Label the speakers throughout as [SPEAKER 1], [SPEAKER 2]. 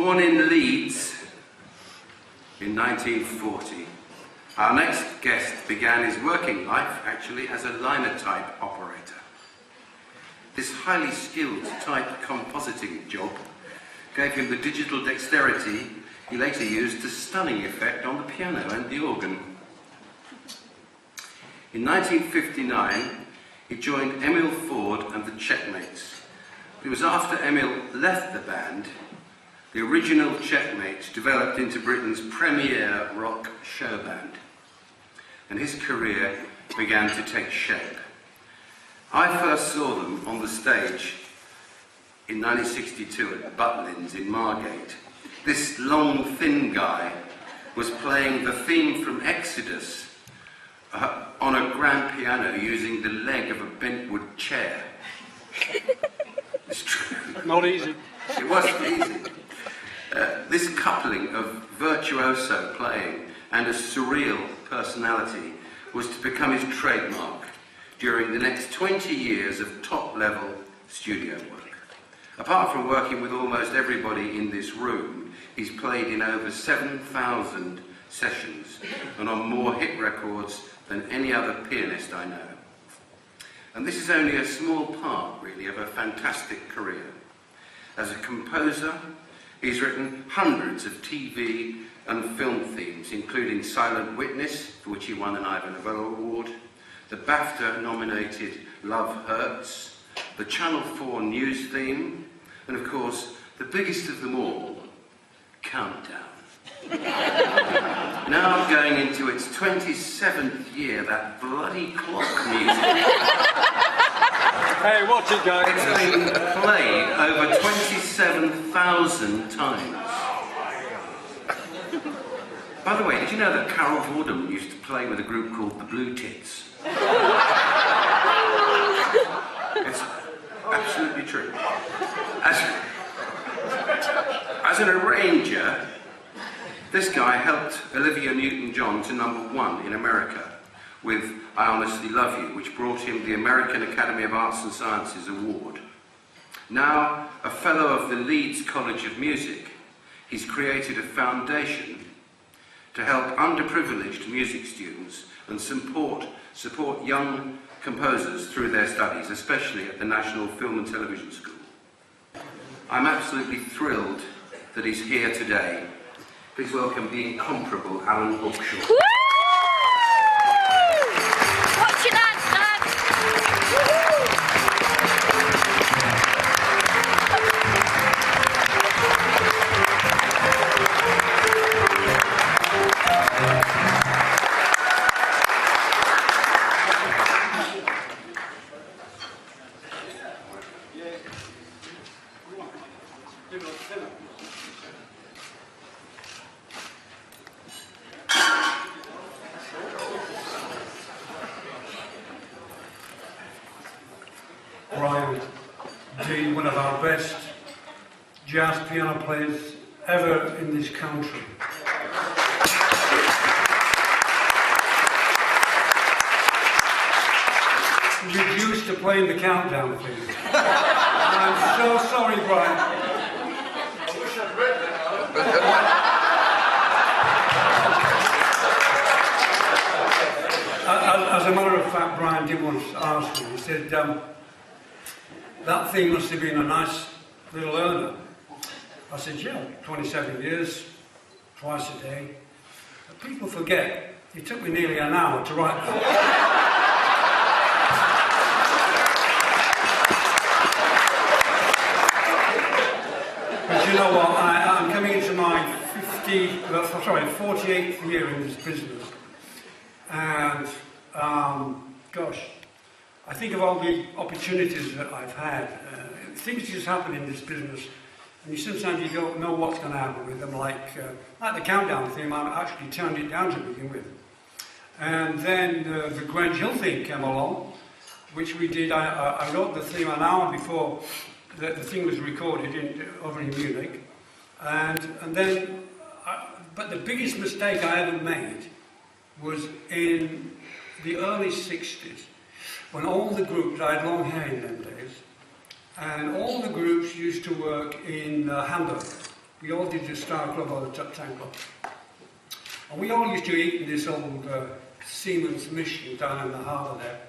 [SPEAKER 1] Born in Leeds in 1940, our next guest began his working life actually as a linotype operator. This highly skilled type compositing job gave him the digital dexterity he later used to stunning effect on the piano and the organ. In 1959, he joined Emil Ford and the Checkmates. It was after Emil left the band, the original Checkmates developed into Britain's premier rock show band, and his career began to take shape. I first saw them on the stage in 1962 at Butlins in Margate. This long, thin guy was playing the theme from Exodus on a grand piano using the leg of a bentwood chair. It's true.
[SPEAKER 2] Not easy.
[SPEAKER 1] It wasn't easy. This coupling of virtuoso playing and a surreal personality was to become his trademark during the next 20 years of top-level studio work. Apart from working with almost everybody in this room, he's played in over 7,000 sessions and on more hit records than any other pianist I know. And this is only a small part, really, of a fantastic career. As a composer, he's written hundreds of TV and film themes, including Silent Witness, for which he won an Ivor Novello Award, the BAFTA-nominated Love Hurts, the Channel 4 news theme, and of course, the biggest of them all, Countdown. Now going into its 27th year, that bloody clock music.
[SPEAKER 2] Hey, watch it go.
[SPEAKER 1] It's been played over 27,000 times. By the way, did you know that Carol Vorderman used to play with a group called the Blue Tits? It's absolutely true. As an arranger, this guy helped Olivia Newton-John to #1 in America with I Honestly Love You, which brought him the American Academy of Arts and Sciences Award. Now a fellow of the Leeds College of Music, he's created a foundation to help underprivileged music students and support young composers through their studies, especially at the National Film and Television School. I'm absolutely thrilled that he's here today. Please welcome the incomparable Alan Hawkshaw.
[SPEAKER 3] What's your name, lad?
[SPEAKER 2] Brian, indeed one of our best jazz piano players ever in this country. Reduced to playing the countdown thing. I'm so sorry, Brian.
[SPEAKER 4] I wish I'd read that.
[SPEAKER 2] As a matter of fact, Brian did once ask me, he said, that thing must have been a nice little earner. I said, yeah, 27 years, twice a day. But people forget, it took me nearly an hour to write that. But you know what, I'm coming into my 48th year in this business. And, gosh, I think of all the opportunities that I've had. Things just happen in this business, and sometimes you don't know what's going to happen with them. Like the countdown theme, I actually turned it down to begin with. And then the Grange Hill theme came along, which we did. I wrote the theme an hour before the thing was recorded over in Munich. And then, but the biggest mistake I ever made was in the early 60s, when all the groups, I had long hair in them days, and all the groups used to work in Hamburg, we all did the Star Club or the Top 10 Club. And we all used to eat in this old Seaman's Mission down in the harbour there.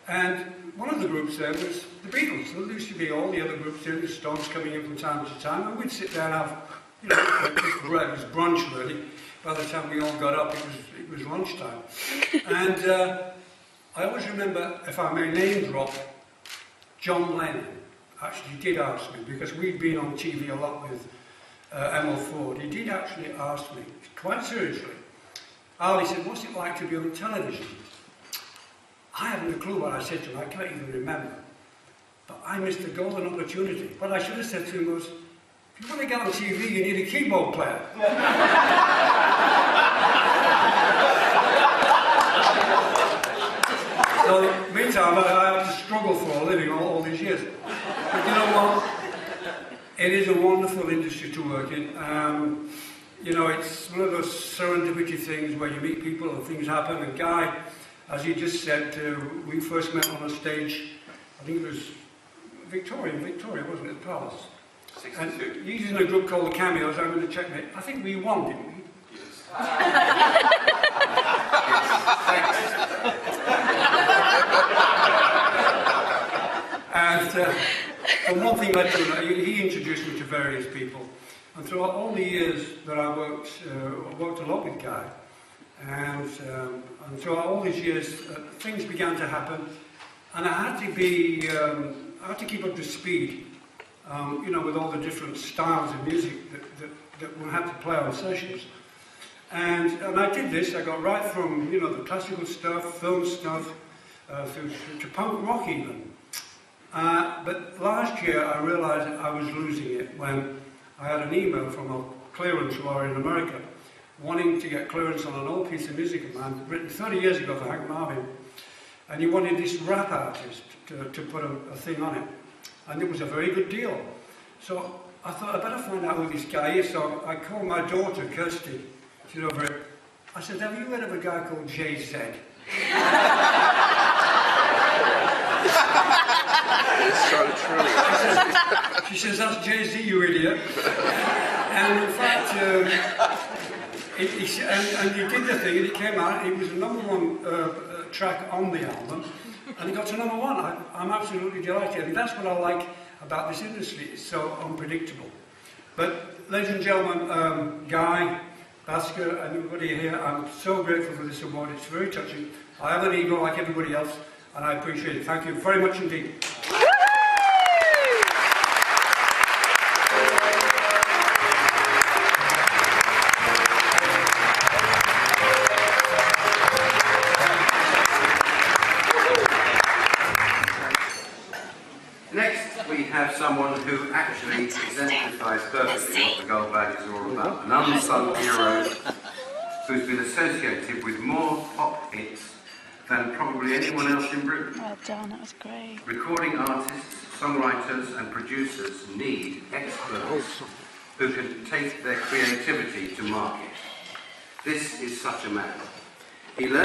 [SPEAKER 2] And one of the groups there was the Beatles. So there used to be all the other groups there, the Stones coming in from time to time, and we'd sit there and have, you know, it was brunch really. By the time we all got up, it was lunchtime. And I always remember, if I may name drop, John Lennon actually did ask me, because we'd been on TV a lot with Emil Ford. He did actually ask me, quite seriously, Al, he said, what's it like to be on television? I haven't a clue what I said to him, I can't even remember. But I missed a golden opportunity. What I should have said to him was, if you want to get on TV, you need a keyboard player. So, meantime, I had to struggle for a living all these years. But you know what? It is a wonderful industry to work in. You know, it's one of those serendipity things where you meet people and things happen. And Guy, as he just said, we first met on a stage, I think it was Victoria, wasn't it, the Palace?
[SPEAKER 1] 62.
[SPEAKER 2] And he's in a group called the Cameos. I'm going to check it. I think we won, didn't we?
[SPEAKER 1] Yes.
[SPEAKER 2] And one thing led to another. He introduced me to various people. And throughout all the years that I worked a lot with Guy. And throughout all these years, things began to happen. And I had to keep up to speed. You know, with all the different styles of music that we had to play on sessions. And I did this. I got right from, you know, the classical stuff, film stuff, through to punk rock even. But last year I realised I was losing it when I had an email from a clearance lawyer in America wanting to get clearance on an old piece of music of mine written 30 years ago for Hank Marvin. And he wanted this rap artist to put a thing on it. And it was a very good deal. So I thought, I better find out who this guy is. So I called my daughter, Kirsty. She's over it. I said, have you heard of a guy called Jay-Z?
[SPEAKER 4] It's so true.
[SPEAKER 2] She says, that's Jay-Z, you idiot. And in fact, he did the thing, and it came out. It was the #1 track on the album. And it got to #1. I'm absolutely delighted. And that's what I like about this industry. It's so unpredictable. But, ladies and gentlemen, Guy, Basker, and everybody here, I'm so grateful for this award. It's very touching. I have an ego like everybody else, and I appreciate it. Thank you very much indeed.
[SPEAKER 1] Have someone who actually exemplifies perfectly what the Gold Badge is all about. An unsung hero who's been associated with more pop hits than probably anyone else in Britain.
[SPEAKER 3] Well done, that was great.
[SPEAKER 1] Recording artists, songwriters and producers need experts who can take their creativity to market. This is such a man. He learned